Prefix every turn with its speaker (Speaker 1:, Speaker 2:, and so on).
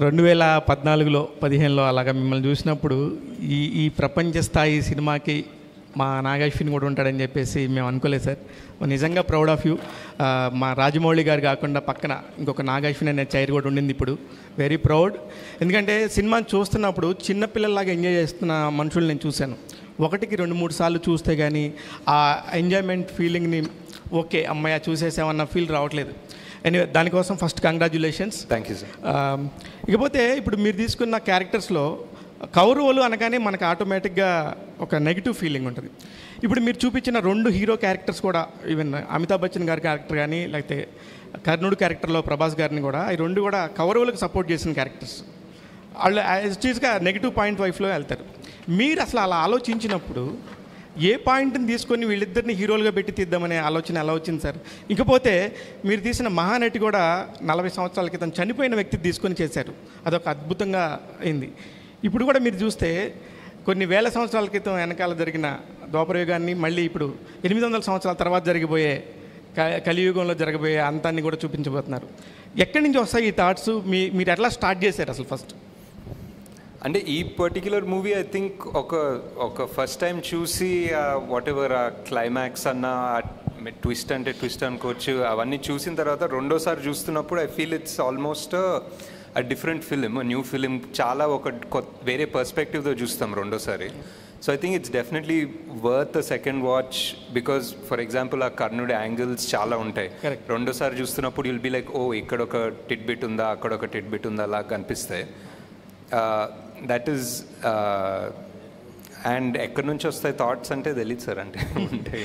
Speaker 1: 2014లో 15లో అలాగా మిమ్మల్ని చూసినప్పుడు ఈ ఈ ప్రపంచ స్థాయి సినిమాకి మా నాగశ్విన్ కూడా ఉంటాడని చెప్పేసి మేము అనుకోలేదు సార్. నిజంగా ప్రౌడ్ ఆఫ్ యూ. మా రాజమౌళి గారు కాకుండా పక్కన ఇంకొక నాగశ్విన్ అనే చైర్ కూడా ఉండింది. ఇప్పుడు వెరీ ప్రౌడ్. ఎందుకంటే సినిమాని చూస్తున్నప్పుడు చిన్నపిల్లల్లాగా ఎంజాయ్ చేస్తున్న మనుషులు నేను చూశాను. ఒకటికి 2-3 సార్లు చూస్తే కానీ ఆ ఎంజాయ్మెంట్ ఫీలింగ్ని ఓకే అమ్మాయి చూసేసామన్న ఫీల్ రావట్లేదు. ఎనీవే దానికోసం first congratulations.
Speaker 2: Thank you sir.
Speaker 1: ఇకపోతే ఇప్పుడు మీరు తీసుకున్న క్యారెక్టర్స్లో కౌరవులు అనగానే మనకు ఆటోమేటిక్గా ఒక నెగిటివ్ ఫీలింగ్ ఉంటుంది. ఇప్పుడు మీరు చూపించిన 2 హీరో క్యారెక్టర్స్ కూడా, ఈవెన్ అమితాబ్ బచ్చన్ గారి క్యారెక్టర్ కానీ లేకపోతే కర్ణుడు క్యారెక్టర్లో ప్రభాస్ గారిని కూడా, ఈ 2 కూడా కౌరవులకు సపోర్ట్ చేసిన క్యారెక్టర్స్. వాళ్ళు యాజ్టీస్గా నెగిటివ్ పాయింట్ వైఫ్లో వెళ్తారు. మీరు అసలు అలా ఆలోచించినప్పుడు ఏ పాయింట్ని తీసుకొని వీళ్ళిద్దరిని హీరోలుగా పెట్టి తీద్దామనే ఆలోచన ఎలా వచ్చింది సార్? ఇకపోతే మీరు తీసిన మహానటి కూడా 40 సంవత్సరాల క్రితం చనిపోయిన వ్యక్తి తీసుకొని చేశారు. అదొక అద్భుతంగా అయింది. ఇప్పుడు కూడా మీరు చూస్తే కొన్ని వేల సంవత్సరాల క్రితం వెనకాల జరిగిన ద్వాపరయుగాన్ని మళ్ళీ ఇప్పుడు 800 సంవత్సరాల తర్వాత జరిగిపోయే కలియుగంలో జరగబోయే అంతాన్ని కూడా చూపించబోతున్నారు. ఎక్కడి నుంచి వస్తాయి ఈ థాట్స్? మీరు ఎట్లా స్టార్ట్ చేశారు అసలు ఫస్ట్?
Speaker 2: అంటే ఈ పర్టిక్యులర్ మూవీ ఐ థింక్ ఒక ఫస్ట్ టైం చూసి వాట్ ఎవర్ ఆ క్లైమాక్స్ అన్న ట్విస్ట్ అంటే ట్విస్ట్ అనుకోవచ్చు, అవన్నీ చూసిన తర్వాత రెండోసారి చూస్తున్నప్పుడు I feel it's almost a different film, new film. చాలా వేరే పర్స్పెక్టివ్తో చూస్తాం రెండోసారి. So I think it's definitely worth second watch because for example ఆ కర్ణుడి యాంగిల్స్ చాలా ఉంటాయి. రెండోసారి చూస్తున్నప్పుడు యుల్ బి లైక్ ఓ ఇక్కడ ఒక టిట్ బిట్ ఉందా, అక్కడ ఒక టిట్ బిట్ ఉందా అలా కనిపిస్తాయి. దట్ ఈస్ అండ్ ఎక్కడి నుంచి వస్తాయి థాట్స్ అంటే తెలియదు సార్. అంటే ఉంటాయి